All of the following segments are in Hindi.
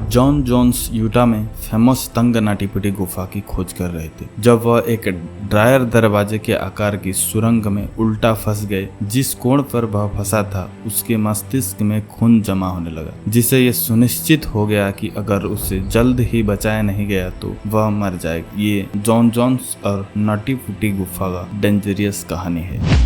जॉन जोन्स यूटा में फेमस तंग नाटीपिटी गुफा की खोज कर रहे थे जब वह एक ड्रायर दरवाजे के आकार की सुरंग में उल्टा फंस गए। जिस कोण पर वह फंसा था उसके मस्तिष्क में खून जमा होने लगा, जिससे यह सुनिश्चित हो गया कि अगर उसे जल्द ही बचाया नहीं गया तो वह मर जाएगा। ये जॉन जोन्स और नाटीपिटी गुफा का डेंजरियस कहानी है।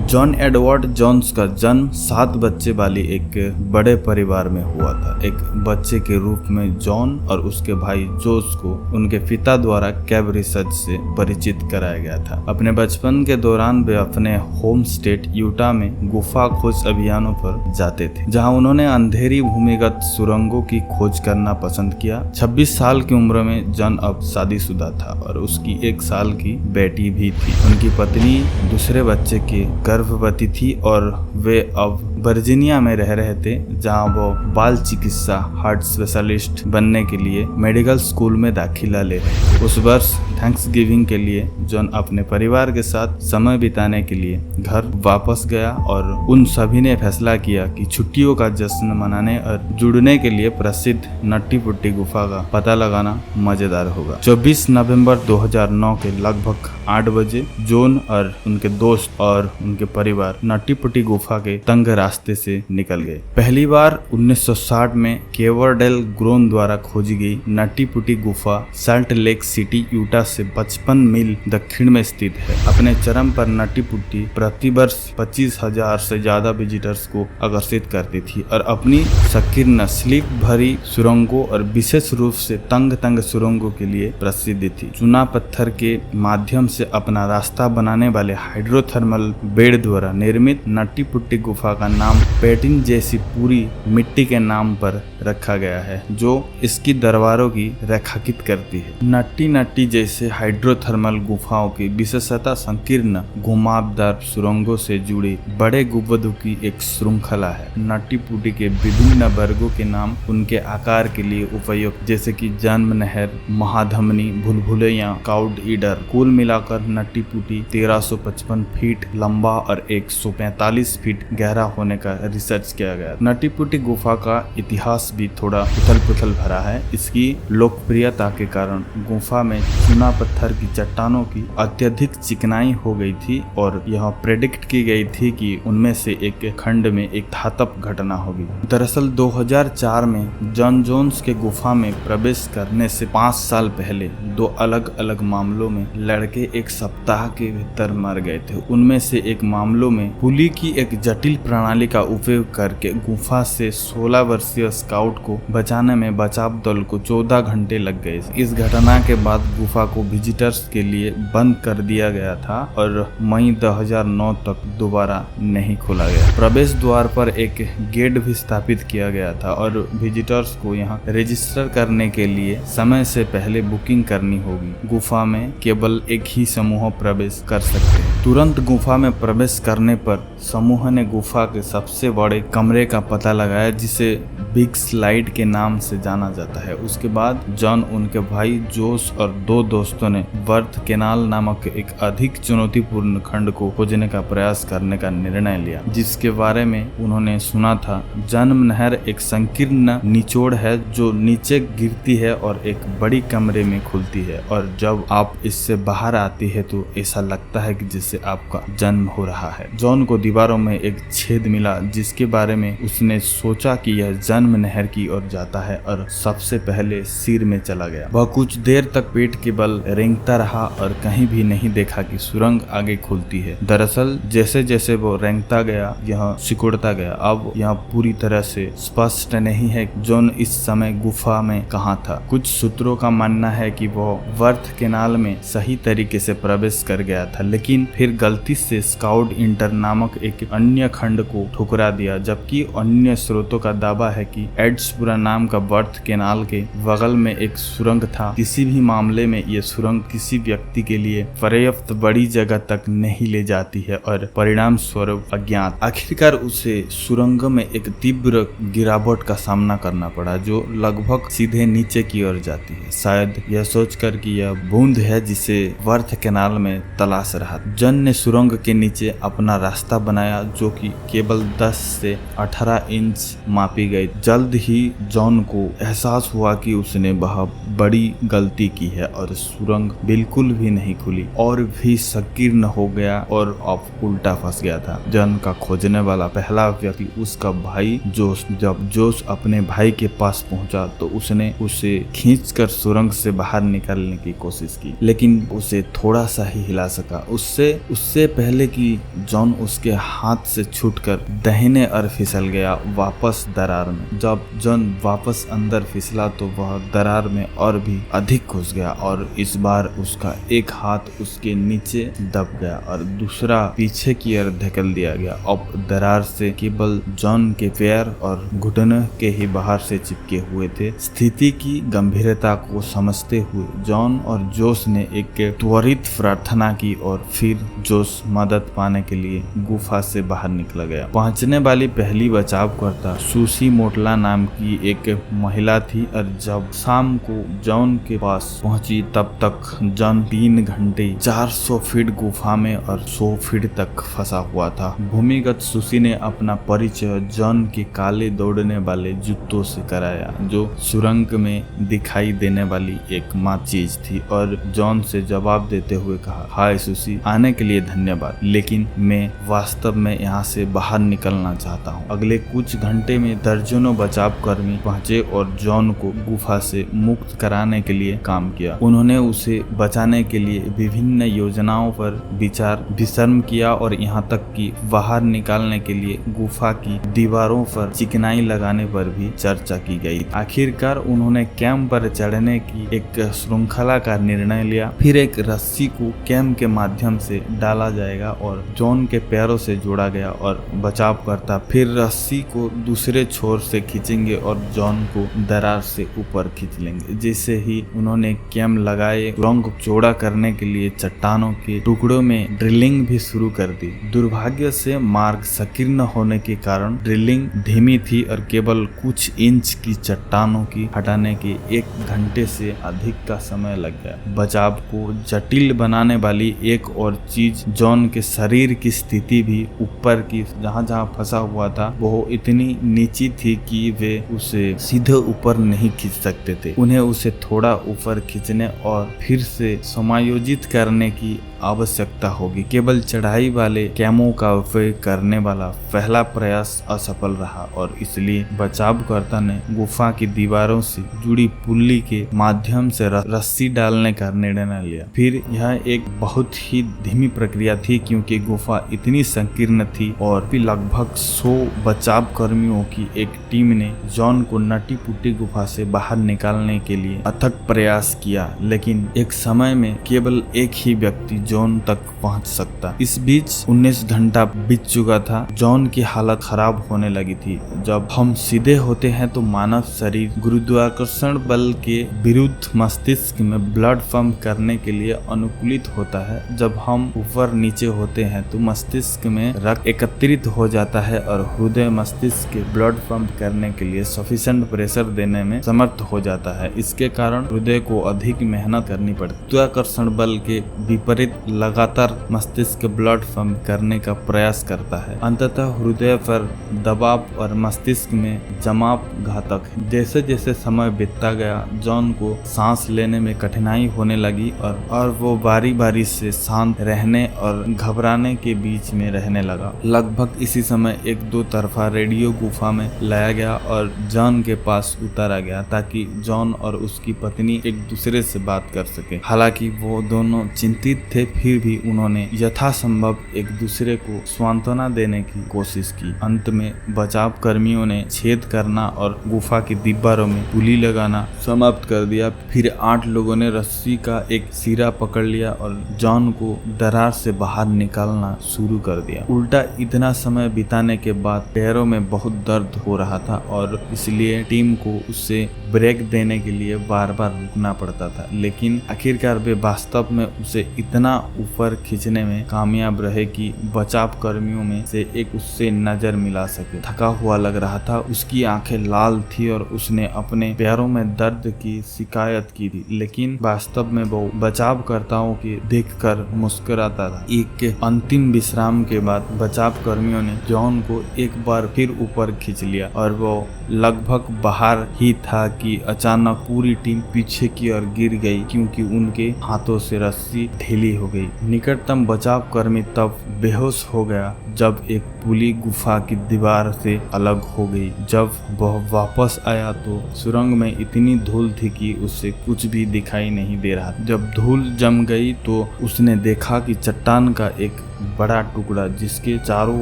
जॉन एडवर्ड जोन्स का जन्म 7 बच्चे वाली एक बड़े परिवार में हुआ था। एक बच्चे के रूप में जॉन और उसके भाई जोस को उनके पिता द्वारा कैब रिसर्च से परिचित कराया गया था। अपने बचपन के दौरान वे अपने होम स्टेट यूटा में गुफा खोज अभियानों पर जाते थे, जहां उन्होंने अंधेरी भूमिगत सुरंगों की खोज करना पसंद किया। 26 साल की उम्र में जॉन अब शादीशुदा था और उसकी 1 साल की बेटी भी थी। उनकी पत्नी दूसरे बच्चे के गर्भवती थी और वे अब वर्जीनिया में रह रहे थे, जहां वो बाल चिकित्सा हार्ट स्पेशलिस्ट बनने के लिए मेडिकल स्कूल में दाखिला ले रहे थे। उस वर्ष थैंक्सगिविंग के लिए जॉन अपने परिवार के साथ समय बिताने के लिए घर वापस गया और उन सभी ने फैसला किया कि छुट्टियों का जश्न मनाने और जुड़ने के लिए प्रसिद्ध नाटीपिटी गुफा का पता लगाना मजेदार होगा। 24 नवंबर 2009 के लगभग 8 बजे जॉन और उनके दोस्त और उनके परिवार नाटीपिटी गुफा के तंग रास्ते से निकल गए। पहली बार 1960 में केवरडेल ग्रोन द्वारा खोजी गई नाटीपिटी गुफा साल्ट लेक सिटी यूटा से 55 मील दक्षिण में स्थित है। अपने चरम पर नाटीपिटी प्रतिवर्ष 25,000 से ज्यादा विजिटर्स को आकर्षित करती थी और अपनी संकीर्ण स्लिप भरी सुरंगों और विशेष रूप से तंग सुरंगों के लिए प्रसिद्ध थी। चूना पत्थर के माध्यम से अपना रास्ता बनाने वाले हाइड्रोथर्मल बेड द्वारा निर्मित नाटीपिटी गुफा का नाम पेटिन जैसी पूरी मिट्टी के नाम पर रखा गया है, जो इसकी दरबारों की रेखांकित करती है। नाटी जैसे हाइड्रोथर्मल गुफाओं की विशेषता संकीर्ण घुमावदार सुरंगों से जुड़ी बड़े गुंबदों की एक श्रृंखला है। नाटीपिटी के विभिन्न वर्गों के नाम उनके आकार के लिए उपयुक्त, जैसे कि जन्म नहर, महाधमनी, भूलभुलैया, काउड ईडर। कुल मिलाकर नाटीपिटी 1355 फीट लंबा और 145 फीट गहरा होने का रिसर्च किया गया। नाटीपिटी गुफा का इतिहास भी थोड़ा उथल पुथल भरा है। इसकी लोकप्रियता के कारण गुफा में चूना पत्थर की चट्टानों की अत्यधिक चिकनाई हो गई थी और यह प्रेडिक्ट की गई थी कि उनमें से एक खंड में एक धातव घटना होगी। दरअसल 2004 में जॉन जोन्स के गुफा में प्रवेश करने से 5 साल पहले 2 अलग अलग मामलों में लड़के एक सप्ताह के भीतर मर गए थे। उनमें से एक मामलों में पुली की एक जटिल प्रणाली का उपयोग करके गुफा से 16 वर्षीय स्काउट को बचाने में बचाव दल को 14 घंटे लग गए। इस घटना के बाद गुफा को विजिटर्स के लिए बंद कर दिया गया था और मई 2009 तक दोबारा नहीं खोला गया। प्रवेश द्वार पर एक गेट भी स्थापित किया गया था और विजिटर्स को यहाँ रजिस्टर करने के लिए समय से पहले बुकिंग करनी होगी। गुफा में केवल एक ही समूह प्रवेश कर सकते हैं। तुरंत गुफा में प्रवेश करने पर समूह ने गुफा के सबसे बड़े कमरे का पता लगाया, जिसे बिग स्लाइड के नाम से जाना जाता है। उसके बाद जॉन, उनके भाई जोस और 2 दोस्तों ने वर्थ केनाल नामक एक अधिक चुनौतीपूर्ण खंड को खोजने का प्रयास करने का निर्णय लिया, जिसके बारे में उन्होंने सुना था। जन्म नहर एक संकीर्ण निचोड़ है जो नीचे गिरती है और एक बड़ी कमरे में खुलती है, और जब आप इससे बाहर आती है तो ऐसा लगता है कि जैसे आपका जन्म हो रहा है। जॉन को दीवारों में एक छेद मिला, जिसके बारे में उसने सोचा कि यह जन्म नहर की ओर जाता है, और सबसे पहले सिर में चला गया। वह कुछ देर तक पेट के बल रेंगता रहा और कहीं भी नहीं देखा कि सुरंग आगे खुलती है। दरअसल जैसे जैसे वो रेंगता गया, यह सिकुड़ता गया। अब यह पूरी तरह से स्पष्ट नहीं है जॉन इस समय गुफा में कहाँ था। कुछ सूत्रों का मानना है कि वो वर्थ केनाल में सही तरीके से प्रवेश कर गया था, लेकिन फिर गलती से स्काउट इंटर नामक एक अन्य खंड को ठुकरा दिया, जबकि अन्य स्रोतों का दावा है कि एड्सपुरा नाम का वर्थ केनाल के बगल में एक सुरंग था। किसी भी मामले में यह सुरंग किसी व्यक्ति के लिए पर्याप्त बड़ी जगह तक नहीं ले जाती है और परिणाम स्वरूप अज्ञात। आखिरकार उसे सुरंग में एक तीव्र गिरावट का सामना करना पड़ा, जो लगभग सीधे नीचे की ओर जाती है, शायद यह सोचकर कि यह बूंद है जिसे वर्थ केनाल में तलाश रहा। जॉन ने सुरंग के नीचे अपना रास्ता बनाया, जो कि केवल 10 से 18 इंच मापी गई जल्द ही जॉन को एहसास हुआ कि उसने बहुत बड़ी गलती की है और सुरंग बिल्कुल भी नहीं खुली और भी संकीर्ण हो गया और अब उल्टा फंस गया था। जॉन का खोजने वाला पहला व्यक्ति उसका भाई जोश। जब जोश अपने भाई के पास पहुंचा तो उसने उसे खींचकर सुरंग से बाहर निकालने की कोशिश की, लेकिन उसे थोड़ा सा ही हिला सका। उससे पहले कि जॉन उसके हाथ से छूटकर दाहिने और फिसल गया वापस दरार में। जब जॉन वापस अंदर फिसला तो वह दरार में और भी अधिक घुस गया और इस बार उसका एक हाथ उसके नीचे दब गया और दूसरा पीछे की ओर धकेल दिया गया। अब दरार से केवल जॉन के पैर और घुटने के ही बाहर से चिपके हुए थे। स्थिति की गंभीरता को समझते हुए जॉन और जोश ने एक त्वरित प्रार्थना की और फिर जोश मदद पाने के लिए गुफा से बाहर निकला गया। पहुंचने वाली पहली बचावकर्ता सुशी मोटला नाम की एक महिला थी और जब शाम को जॉन के पास पहुंची तब तक जॉन 3 घंटे 400 फीट गुफा में और 100 फीट तक फंसा हुआ था। भूमिगत सुशी ने अपना परिचय जॉन के काले दौड़ने वाले जूतों से कराया, जो सुरंग में दिखाई देने वाली एकमात्र चीज थी, और जॉन से जवाब देते हुए कहा, हाय सुशी, आने के लिए धन्यवाद, लेकिन मैं वास्तव में यहाँ से बाहर निकलना चाहता हूँ। अगले कुछ घंटे में दर्जनों बचाव कर्मी पहुंचे और जॉन को गुफा से मुक्त कराने के लिए काम किया। उन्होंने उसे बचाने के लिए विभिन्न योजनाओं पर विचार विमर्श किया और यहाँ तक कि बाहर निकालने के लिए गुफा की दीवारों पर चिकनाई लगाने पर भी चर्चा की गई। आखिरकार उन्होंने कैंप पर चढ़ने की एक श्रृंखला का निर्णय लिया। फिर एक रस्सी को कैंप के माध्यम से डाला जाएगा और जॉन के पैरों से जोड़ा गया और बचावकर्ता फिर रस्सी को दूसरे छोर से खींचेंगे और जॉन को दरार से ऊपर खींच लेंगे। जैसे ही उन्होंने कैंप लगाए, सुरंग चौड़ा करने के लिए चट्टानों के टुकड़ों में ड्रिलिंग भी शुरू कर दी। दुर्भाग्य से मार्ग संकीर्ण होने के कारण ड्रिलिंग धीमी थी और केवल कुछ इंच की चट्टानों की हटाने के 1 घंटे से अधिक का समय लग गया। बचाव को जटिल बनाने वाली एक और चीज जॉन के शरीर की स्थिति भी ऊपर की जहाँ फंसा हुआ था वो इतनी नीची थी कि वे उसे सीधे ऊपर नहीं खींच सकते थे। उन्हें उसे थोड़ा ऊपर खींचने और फिर से समायोजित करने की आवश्यकता होगी। केवल चढ़ाई वाले कैमों का उपयोग करने वाला पहला प्रयास असफल रहा और इसलिए बचावकर्ता ने गुफा की दीवारों से जुड़ी पुल्ली के माध्यम से रस्सी डालने का निर्णय लिया। फिर यह एक बहुत ही धीमी प्रक्रिया थी क्योंकि गुफा इतनी संकीर्ण थी और फिर लगभग 100 बचाव कर्मियों की एक टीम ने जॉन को नटी पुट्टी गुफा से बाहर निकालने के लिए अथक प्रयास किया, लेकिन एक समय में केवल एक ही व्यक्ति जॉन तक पहुंच सकता। इस बीच 19 घंटा बीत चुका था। जॉन की हालत खराब होने लगी थी। जब हम सीधे होते हैं तो मानव शरीर गुरुत्वाकर्षण बल के विरुद्ध मस्तिष्क में ब्लड पंप करने के लिए अनुकूलित होता है। जब हम ऊपर नीचे होते हैं तो मस्तिष्क में रक्त एकत्रित हो जाता है और हृदय मस्तिष्क के ब्लड पंप करने के लिए सफिशिएंट प्रेशर देने में समर्थ हो जाता है। इसके कारण हृदय को अधिक मेहनत करनी पड़ती है। गुरुत्वाकर्षण बल के विपरीत लगातार मस्तिष्क ब्लड पंप करने का प्रयास करता है। अंततः हृदय पर दबाव और मस्तिष्क में जमाव घातक है। जैसे जैसे समय बीतता गया जॉन को सांस लेने में कठिनाई होने लगी और वो बारी बारी से शांत रहने और घबराने के बीच में रहने लगा। लगभग इसी समय एक 2 तरफा रेडियो गुफा में लाया गया और जॉन के पास उतारा गया ताकि जॉन और उसकी पत्नी एक दूसरे से बात कर सके। हालांकि वो दोनों चिंतित थे, फिर भी उन्होंने यथासंभव एक दूसरे को सांत्वना देने की कोशिश की। अंत में बचाव कर्मियों ने छेद करना और गुफा की दीवारों में पुली लगाना समाप्त कर दिया। फिर 8 लोगों ने रस्सी का एक सिरा पकड़ लिया और जॉन को दरार से बाहर निकालना शुरू कर दिया। उल्टा इतना समय बिताने के बाद पैरों में बहुत दर्द हो रहा था और इसलिए टीम को उससे ब्रेक देने के लिए बार बार रुकना पड़ता था, लेकिन आखिरकार वे वास्तव में उसे इतना ऊपर खींचने में कामयाब रहे कि बचाव कर्मियों में से एक उससे नजर मिला सके। थका हुआ लग रहा था, उसकी आंखें लाल थी और उसने अपने पैरों में दर्द की शिकायत की थी, लेकिन वास्तव में वो बचावकर्ताओं के देखकर मुस्कुराता था। एक अंतिम विश्राम के बाद बचाव कर्मियों ने जॉन को एक बार फिर ऊपर खींच लिया और और वो लगभग बाहर ही था कि अचानक पूरी टीम पीछे की ओर गिर गई क्योंकि उनके हाथों से रस्सी ढीली हो गई। निकटतम बचाव कर्मी तब बेहोश हो गया जब एक पुली गुफा की दीवार से अलग हो गई। जब वह वापस आया तो सुरंग में इतनी धूल थी कि उसे कुछ भी दिखाई नहीं दे रहा। जब धूल जम गई तो उसने देखा कि चट्टान का एक बड़ा टुकड़ा जिसके चारों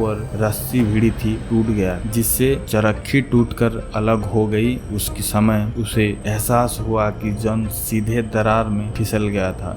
ओर रस्सी भिड़ी थी टूट गया, जिससे चरखी टूटकर अलग हो गई। उसके समय उसे एहसास हुआ कि जॉन सीधे दरार में फिसल गया था।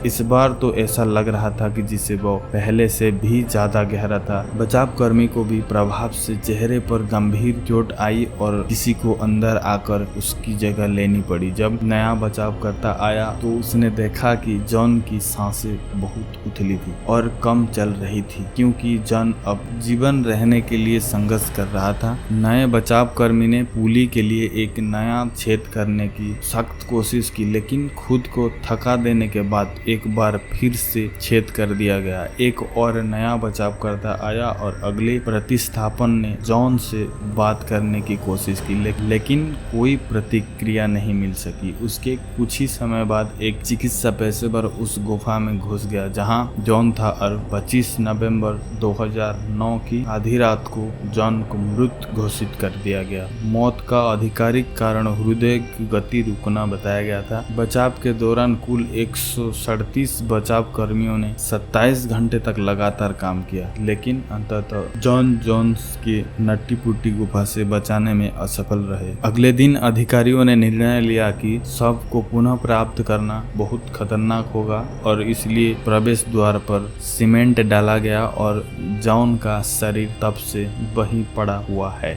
इस बार तो ऐसा लग रहा था कि जिसे वो पहले से भी ज्यादा गहरा था। बचाव कर्मी को भी प्रभाव से चेहरे पर गंभीर चोट आई और किसी को अंदर आकर उसकी जगह लेनी पड़ी। जब नया बचावकर्ता आया तो उसने देखा कि जॉन की सांसें बहुत उथली थी और कम चल रही थी क्योंकि जॉन अब जीवन रहने के लिए संघर्ष कर रहा था। नए बचाव कर्मी ने पुली के लिए एक नया छेद करने की सख्त कोशिश की, लेकिन खुद को थका देने के बाद एक बार फिर से छेद कर दिया गया। एक और नया बचावकर्ता आया और अगले प्रतिस्थापन ने जॉन से बात करने की कोशिश की, लेकिन कोई प्रतिक्रिया नहीं मिल सकी। उसके कुछ ही समय बाद एक चिकित्सा पेशेवर उस गुफा में घुस गया जहां जॉन था और 25 नवंबर 2009 की आधी रात को जॉन को मृत घोषित कर दिया गया। मौत का आधिकारिक कारण हृदय की गति रुकना बताया गया था। बचाव के दौरान कुल 137 बचाव कर्मियों ने 27 घंटे तक लगातार काम किया, लेकिन अंततः जॉन जोन्स के नट्टी पुट्टी गुफा से बचाने में असफल रहे। अगले दिन अधिकारियों ने निर्णय लिया कि शव को पुनः प्राप्त करना बहुत खतरनाक होगा और इसलिए प्रवेश द्वार पर सीमेंट डाला गया और जॉन का शरीर तब से वहीं पड़ा हुआ है।